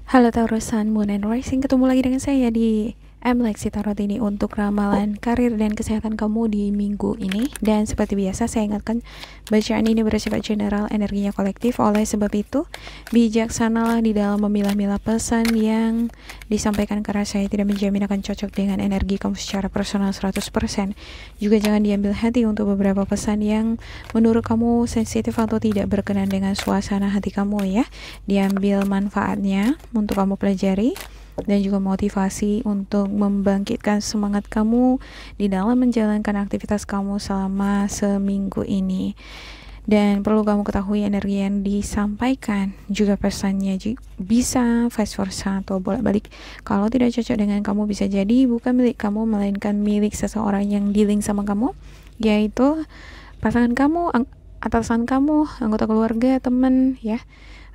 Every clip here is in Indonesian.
Halo Taurus Sun, Moon and Rising, ketemu lagi dengan saya di Lexi Tarot ini untuk ramalan karir dan kesehatan kamu di minggu ini. Dan seperti biasa saya ingatkan, bacaan ini bersifat general, energinya kolektif. Oleh sebab itu, bijaksanalah di dalam memilah-milah pesan yang disampaikan, karena saya tidak menjamin akan cocok dengan energi kamu secara personal 100%. Juga jangan diambil hati untuk beberapa pesan yang menurut kamu sensitif atau tidak berkenan dengan suasana hati kamu ya. Diambil manfaatnya untuk kamu pelajari dan juga motivasi untuk membangkitkan semangat kamu di dalam menjalankan aktivitas kamu selama seminggu ini. Dan perlu kamu ketahui, energi yang disampaikan juga pesannya bisa vice versa atau bolak-balik. Kalau tidak cocok dengan kamu, bisa jadi bukan milik kamu, melainkan milik seseorang yang dealing sama kamu, yaitu pasangan kamu, atasan kamu, anggota keluarga, teman ya,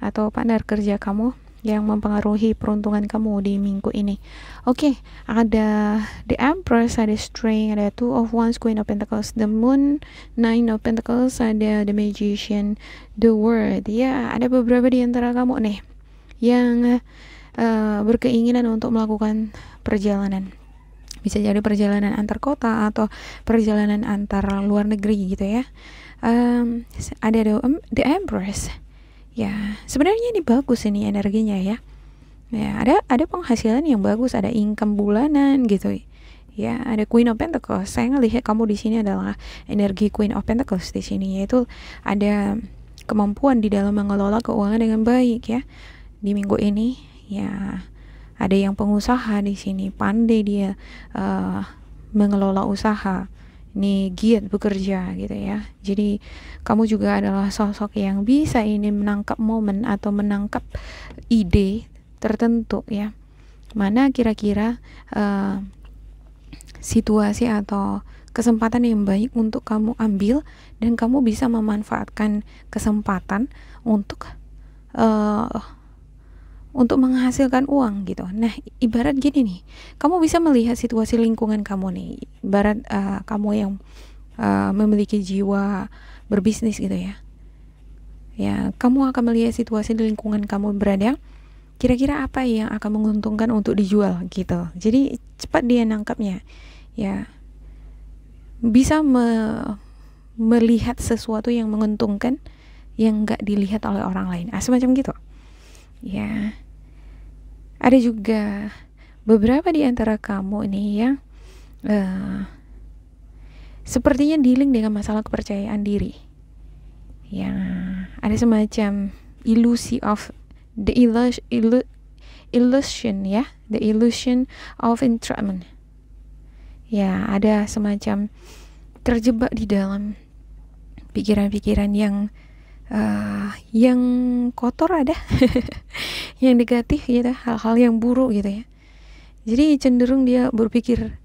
atau partner kerja kamu yang mempengaruhi peruntungan kamu di minggu ini. Oke, ada The Empress, ada Strength, ada Two of Wands, Queen of Pentacles, The Moon, Nine of Pentacles, ada The Magician, The World. Ya, ada beberapa di antara kamu nih yang berkeinginan untuk melakukan perjalanan. Bisa jadi perjalanan antar kota atau perjalanan antar luar negeri gitu ya. Ada The Empress. Ya, sebenarnya ini bagus ini energinya ya. Ya, ada penghasilan yang bagus, ada income bulanan gitu. Ya, ada Queen of Pentacles. Saya ngelihat kamu di sini adalah energi Queen of Pentacles di sini, yaitu ada kemampuan di dalam mengelola keuangan dengan baik ya. Di minggu ini ya, ada yang pengusaha di sini, pandai dia mengelola usaha. Ini giat bekerja gitu ya. Jadi kamu juga adalah sosok yang bisa ini menangkap momen atau menangkap ide tertentu ya, mana kira-kira situasi atau kesempatan yang baik untuk kamu ambil, dan kamu bisa memanfaatkan kesempatan untuk menghasilkan uang gitu. Nah, ibarat gini nih, kamu bisa melihat situasi lingkungan kamu nih, ibarat kamu yang memiliki jiwa berbisnis gitu ya. Ya, kamu akan melihat situasi di lingkungan kamu berada, kira-kira apa yang akan menguntungkan untuk dijual gitu. Jadi cepat dia nangkapnya. Ya, bisa melihat sesuatu yang menguntungkan yang nggak dilihat oleh orang lain. Semacam gitu. Ya. Ada juga beberapa di antara kamu nih yang sepertinya dealing dengan masalah kepercayaan diri. Yang ada semacam ilusi of the illusion ya, the illusion of entrapment. Ya, ada semacam terjebak di dalam pikiran-pikiran yang kotor ada yang negatif gitu, hal-hal yang buruk gitu ya. Jadi cenderung dia berpikir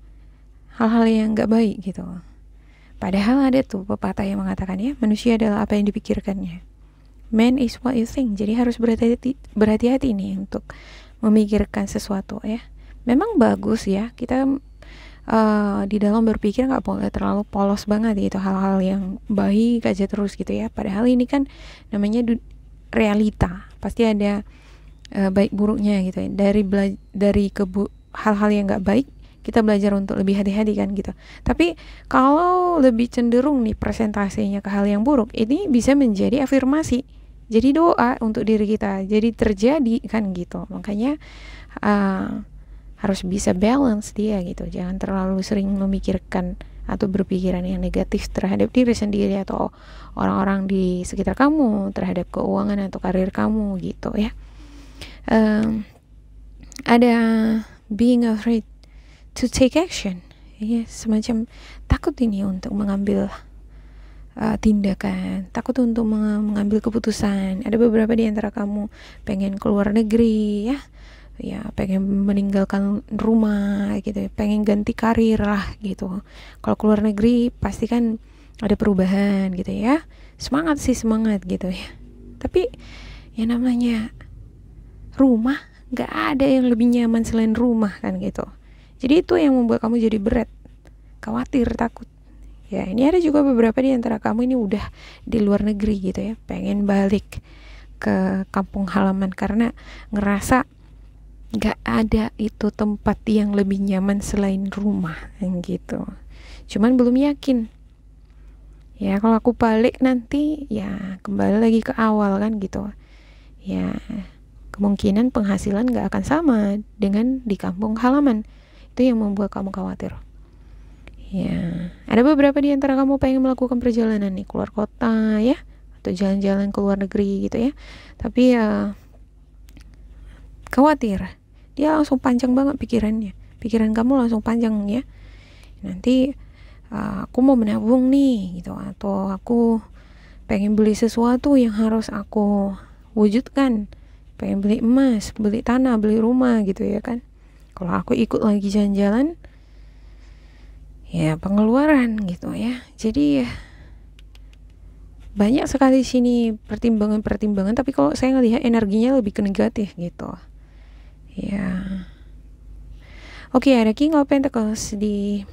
hal-hal yang gak baik gitu. Padahal ada tuh pepatah yang mengatakan ya, manusia adalah apa yang dipikirkannya. Man is what you think. Jadi harus berhati-hati nih untuk memikirkan sesuatu ya. Memang bagus ya, kita di dalam berpikir nggak boleh terlalu polos banget gitu, hal-hal yang baik aja terus gitu ya. Padahal ini kan namanya realita, pasti ada baik buruknya gitu ya. Dari hal-hal yang nggak baik kita belajar untuk lebih hati-hati kan gitu. Tapi kalau lebih cenderung nih presentasinya ke hal yang buruk, ini bisa menjadi afirmasi, jadi doa untuk diri kita, jadi terjadi kan gitu. Makanya harus bisa balance dia gitu. Jangan terlalu sering memikirkan atau berpikiran yang negatif terhadap diri sendiri atau orang-orang di sekitar kamu, terhadap keuangan atau karir kamu gitu ya. Ada being afraid to take action ya, semacam takut ini untuk mengambil tindakan, takut untuk mengambil keputusan. Ada beberapa di antara kamu pengen keluar negeri ya, pengen meninggalkan rumah gitu, pengen ganti karir lah gitu. Kalau keluar negeri pasti kan ada perubahan gitu ya. Semangat gitu ya. Tapi yang namanya rumah, gak ada yang lebih nyaman selain rumah kan gitu. Jadi itu yang membuat kamu jadi berat, khawatir, takut. Ya, ini ada juga beberapa di antara kamu ini udah di luar negeri gitu ya, pengen balik ke kampung halaman karena ngerasa nggak ada itu tempat yang lebih nyaman selain rumah gitu. Cuman belum yakin ya, kalau aku balik nanti ya kembali lagi ke awal kan gitu ya, kemungkinan penghasilan nggak akan sama dengan di kampung halaman. Itu yang membuat kamu khawatir ya. Ada beberapa di antara kamu pengen melakukan perjalanan nih keluar kota ya, atau jalan-jalan ke luar negeri gitu ya, tapi ya khawatir, dia langsung panjang banget pikiran kamu langsung panjang ya. Nanti aku mau menabung nih gitu, atau aku pengen beli sesuatu yang harus aku wujudkan, pengen beli emas, beli tanah, beli rumah gitu ya kan. Kalau aku ikut lagi jalan-jalan ya pengeluaran gitu ya. Jadi ya banyak sekali sini pertimbangan-pertimbangan, tapi kalau saya ngelihat energinya lebih ke negatif gitu ya. Oke, ada King of Pentacles di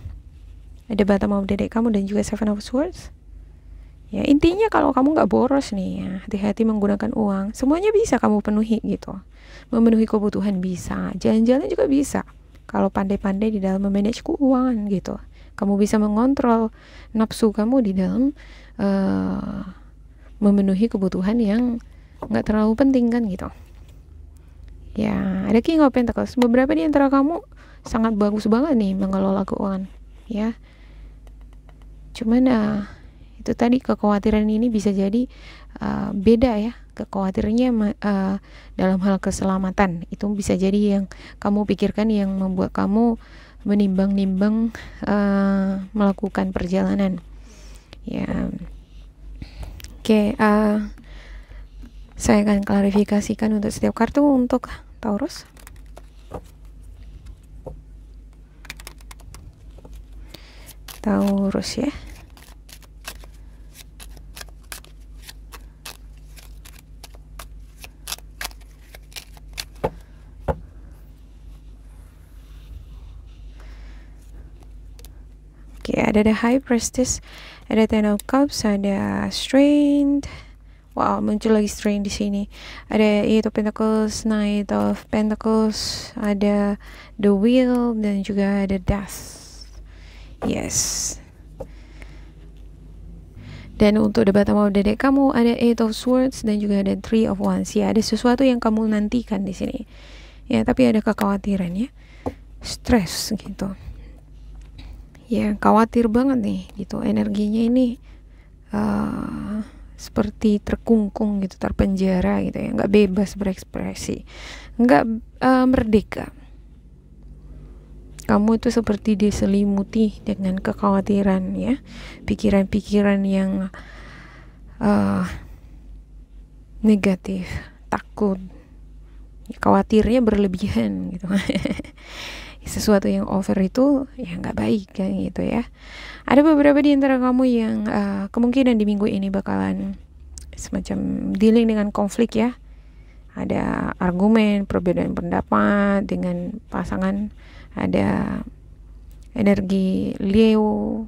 ada bottom of the deck kamu dan juga Seven of Swords ya. Intinya kalau kamu nggak boros nih ya, hati-hati menggunakan uang. Semuanya bisa kamu penuhi gitu, memenuhi kebutuhan bisa, jalan-jalan juga bisa kalau pandai-pandai di dalam memanage keuangan gitu. Kamu bisa mengontrol nafsu kamu di dalam memenuhi kebutuhan yang nggak terlalu penting kan gitu ya. Ada King of Pentacles. Beberapa di antara kamu sangat bagus banget nih mengelola keuangan ya. Cuman itu tadi kekhawatiran ini bisa jadi beda ya. Kekhawatirannya dalam hal keselamatan itu bisa jadi yang kamu pikirkan yang membuat kamu menimbang-nimbang melakukan perjalanan ya. Oke, saya akan klarifikasikan untuk setiap kartu. Untuk Taurus, ya. Oke, ada The High Priestess, ada Ten of Cups, ada Strength. Wow, muncul lagi Strength di sini. Ada Eight of Pentacles, Knight of Pentacles, ada The Wheel, dan juga ada Death. Yes. Dan untuk the bottom of the deck kamu ada Eight of Swords dan juga ada Three of Wands. Ya, ada sesuatu yang kamu nantikan di sini. Ya, tapi ada kekhawatiran ya. Stres gitu. Ya, khawatir banget nih gitu. Energinya ini seperti terkungkung gitu, terpenjara gitu ya, nggak bebas berekspresi, nggak merdeka. Kamu itu seperti diselimuti dengan kekhawatiran ya, pikiran-pikiran yang negatif, takut, khawatirnya berlebihan gitu. Sesuatu yang over itu ya nggak baik kan gitu ya. Ada beberapa di antara kamu yang kemungkinan di minggu ini bakalan semacam dealing dengan konflik ya. Ada argumen, perbedaan pendapat dengan pasangan. Ada energi Leo,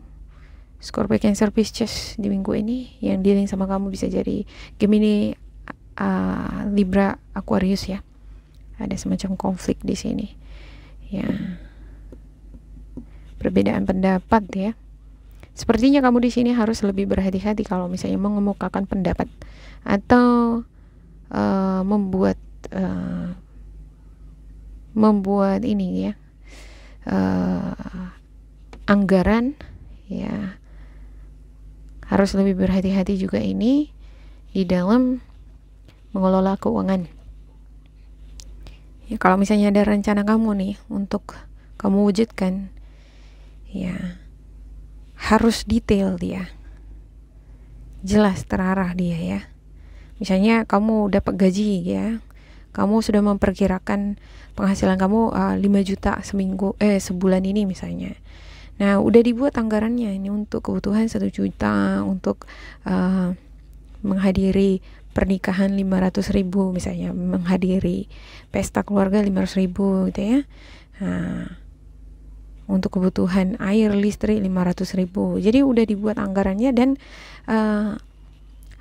Scorpio, Cancer, Pisces di minggu ini. Yang dealing sama kamu bisa jadi Gemini, Libra, Aquarius ya. Ada semacam konflik di sini ya, perbedaan pendapat ya. Sepertinya kamu di sini harus lebih berhati-hati kalau misalnya mengemukakan pendapat atau membuat ini ya, anggaran ya. Harus lebih berhati-hati juga ini di dalam mengelola keuangan. Ya, kalau misalnya ada rencana kamu nih untuk kamu wujudkan, ya harus detail dia, jelas terarah dia ya. Misalnya kamu dapat gaji ya, kamu sudah memperkirakan penghasilan kamu 5 juta sebulan ini misalnya. Nah, udah dibuat anggarannya ini untuk kebutuhan 1 juta, untuk menghadiri pernikahan 500.000 misalnya, menghadiri pesta keluarga 500.000 gitu ya. Nah, untuk kebutuhan air listrik 500.000. Jadi udah dibuat anggarannya dan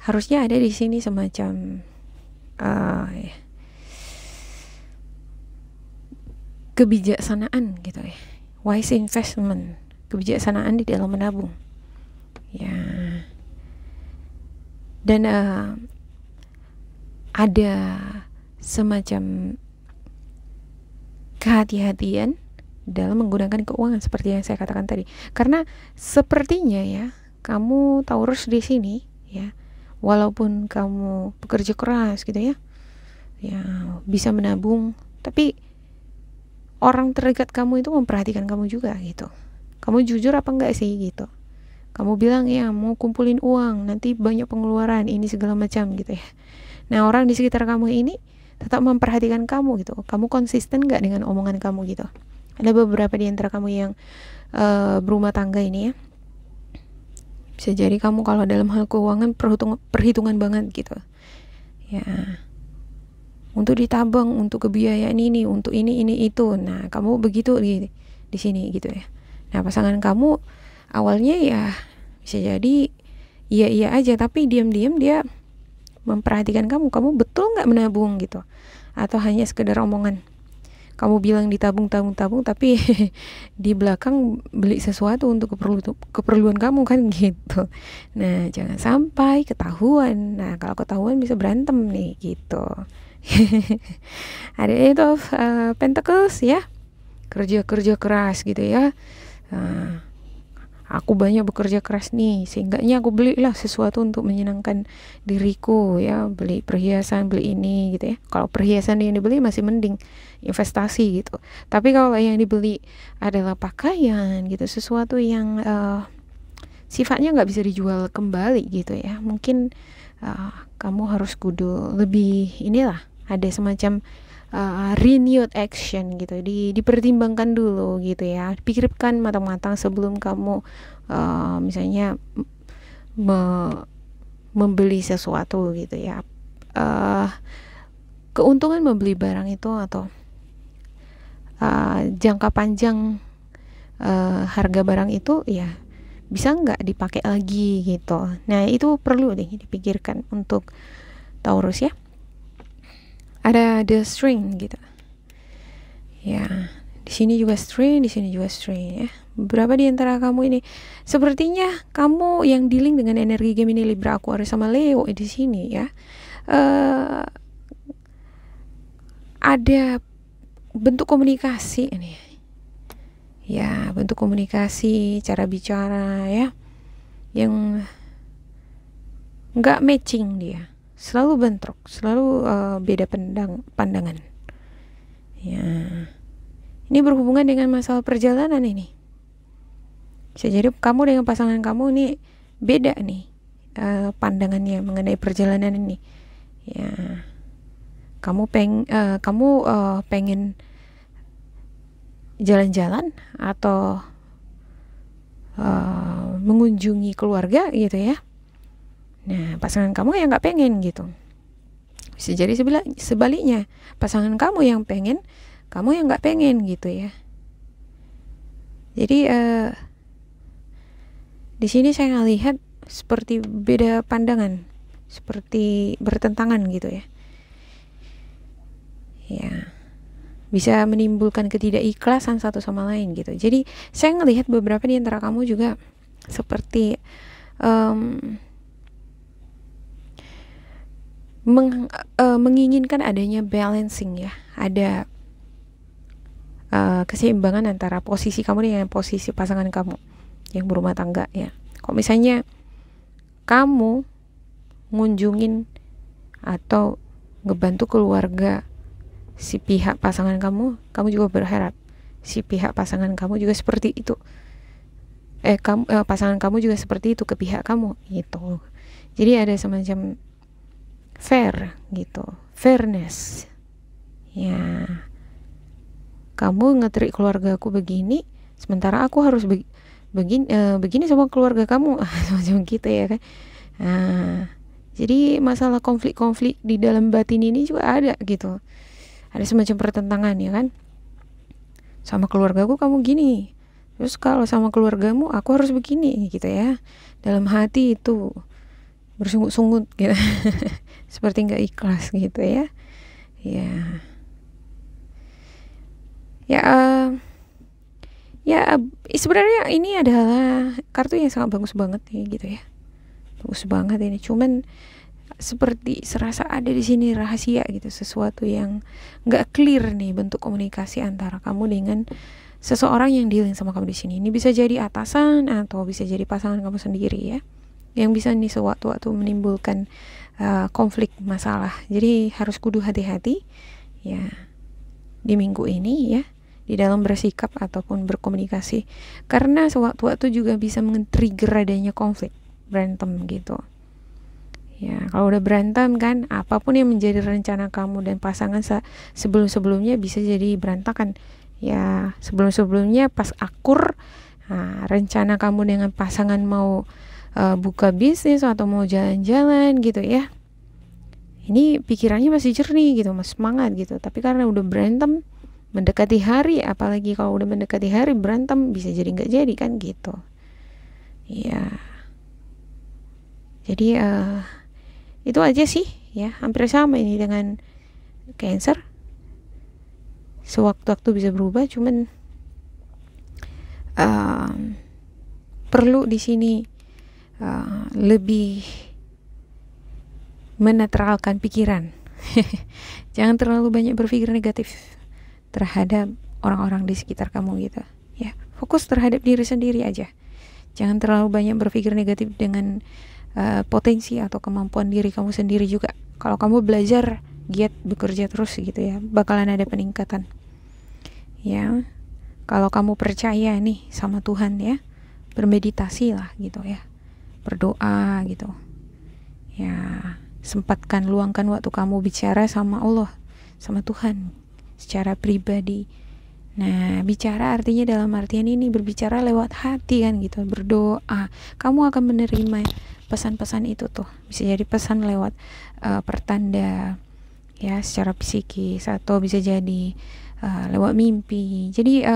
harusnya ada di sini semacam kebijaksanaan gitu ya, wise investment, kebijaksanaan di dalam menabung ya. Dan ada semacam kehati-hatian dalam menggunakan keuangan seperti yang saya katakan tadi, karena sepertinya ya kamu Taurus di sini ya, walaupun kamu bekerja keras gitu ya, bisa menabung, tapi orang terdekat kamu itu memperhatikan kamu juga gitu. Kamu jujur apa enggak sih gitu. Kamu bilang ya mau kumpulin uang, nanti banyak pengeluaran ini segala macam gitu ya. Nah, orang di sekitar kamu ini tetap memperhatikan kamu gitu. Kamu konsisten nggak dengan omongan kamu gitu. Ada beberapa di antara kamu yang berumah tangga ini ya. Bisa jadi kamu kalau dalam hal keuangan perhitungan banget gitu. Ya. Untuk ditabung, untuk kebiayaan ini, untuk ini itu. Nah, kamu begitu di sini gitu ya. Nah, pasangan kamu awalnya ya bisa jadi iya aja, tapi diam-diam dia memperhatikan kamu betul nggak menabung gitu, atau hanya sekedar omongan. Kamu bilang ditabung tapi di belakang beli sesuatu untuk keperluan kamu kan gitu. Nah, jangan sampai ketahuan. Nah, kalau ketahuan bisa berantem nih gitu. Ada itu Pentacles ya, kerja keras gitu ya. Aku banyak bekerja keras nih, sehingganya aku belilah sesuatu untuk menyenangkan diriku ya, beli perhiasan, beli ini gitu ya. Kalau perhiasan yang dibeli masih mending investasi gitu, tapi kalau yang dibeli adalah pakaian gitu, sesuatu yang sifatnya nggak bisa dijual kembali gitu ya, mungkin kamu harus kudu lebih inilah, ada semacam renewed action gitu, dipertimbangkan dulu gitu ya, pikirkan matang-matang sebelum kamu misalnya membeli sesuatu gitu ya. Keuntungan membeli barang itu atau jangka panjang harga barang itu ya bisa nggak dipakai lagi gitu. Nah, itu perlu deh dipikirkan untuk Taurus ya. Ada the string gitu ya, di sini juga string, di sini juga string ya. Beberapa di antara kamu ini sepertinya kamu yang dealing dengan energi Gemini, Libra, Aquarius sama Leo di sini ya, ada bentuk komunikasi ini ya, bentuk komunikasi, cara bicara ya, yang nggak matching, dia selalu bentrok, selalu beda pandangan ya. Ini berhubungan dengan masalah perjalanan ini. Bisa jadi kamu dengan pasangan kamu ini beda nih pandangannya mengenai perjalanan ini ya. Kamu pengen jalan-jalan atau mengunjungi keluarga gitu ya. Nah, pasangan kamu yang nggak pengen gitu. Bisa jadi sebaliknya, pasangan kamu yang pengen, kamu yang nggak pengen gitu ya. Jadi di sini saya ngelihat seperti beda pandangan, seperti bertentangan gitu ya. Ya, bisa menimbulkan ketidakikhlasan satu sama lain gitu. Jadi saya ngelihat beberapa di antara kamu juga seperti menginginkan adanya balancing ya, ada keseimbangan antara posisi kamu dengan posisi pasangan kamu yang berumah tangga ya. Kalau misalnya kamu ngunjungin atau ngebantu keluarga si pihak pasangan kamu juga berharap si pihak pasangan kamu juga seperti itu. Pasangan kamu juga seperti itu ke pihak kamu gitu. Jadi ada semacam fair gitu, fairness ya. Kamu nge-treat keluargaku begini, sementara aku harus begini sama keluarga kamu, semacam gitu ya kan. Nah, jadi masalah konflik-konflik di dalam batin ini juga ada gitu, ada semacam pertentangan ya kan. Sama keluargaku kamu gini, terus kalau sama keluargamu aku harus begini gitu ya. Dalam hati itu bersungut-sungut gitu seperti nggak ikhlas gitu ya. Ya, Ya, ya sebenarnya ini adalah kartu yang sangat bagus banget nih gitu ya. Bagus banget ini. Cuman seperti serasa ada di sini rahasia gitu, sesuatu yang nggak clear nih bentuk komunikasi antara kamu dengan seseorang yang dealing sama kamu di sini. Ini bisa jadi atasan atau bisa jadi pasangan kamu sendiri ya, yang bisa nih sewaktu-waktu menimbulkan konflik masalah. Jadi harus kudu hati-hati ya di minggu ini ya, di dalam bersikap ataupun berkomunikasi, karena sewaktu-waktu juga bisa men-trigger adanya konflik, berantem gitu ya. Kalau udah berantem kan, apapun yang menjadi rencana kamu dan pasangan sebelum-sebelumnya bisa jadi berantakan ya. Sebelum-sebelumnya pas akur, rencana kamu dengan pasangan mau buka bisnis atau mau jalan-jalan gitu ya, ini pikirannya masih jernih gitu, masih semangat gitu. Tapi karena udah berantem mendekati hari, apalagi kalau udah mendekati hari berantem, bisa jadi nggak jadi kan gitu ya. Jadi itu aja sih ya, hampir sama ini dengan Cancer. Sewaktu-waktu bisa berubah, cuman perlu di sini lebih menetralkan pikiran. Jangan terlalu banyak berpikir negatif terhadap orang-orang di sekitar kamu gitu ya. Fokus terhadap diri sendiri aja. Jangan terlalu banyak berpikir negatif dengan potensi atau kemampuan diri kamu sendiri juga. Kalau kamu belajar, giat bekerja terus gitu ya, bakalan ada peningkatan ya. Kalau kamu percaya nih sama Tuhan ya, bermeditasi lah gitu ya, berdoa gitu ya, sempatkan luangkan waktu kamu bicara sama Allah, sama Tuhan secara pribadi. Nah, bicara artinya dalam artian ini berbicara lewat hati kan gitu, berdoa. Kamu akan menerima pesan-pesan itu tuh. Bisa jadi pesan lewat pertanda ya, secara psikis, atau bisa jadi lewat mimpi. Jadi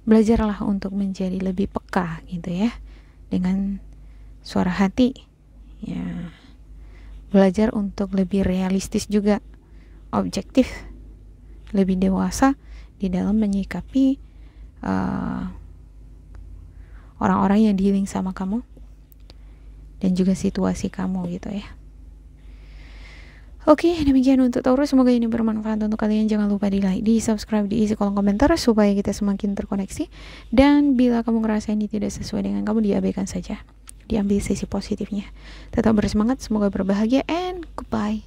belajarlah untuk menjadi lebih peka gitu ya dengan suara hati ya. Belajar untuk lebih realistis juga, objektif, lebih dewasa di dalam menyikapi orang-orang yang dealing sama kamu dan juga situasi kamu gitu ya. Oke, demikian untuk Taurus. Semoga ini bermanfaat untuk kalian. Jangan lupa di like, di subscribe, di isi kolom komentar supaya kita semakin terkoneksi. Dan bila kamu ngerasa ini tidak sesuai dengan kamu, diabaikan saja, diambil sisi positifnya. Tetap bersemangat, semoga berbahagia, and goodbye.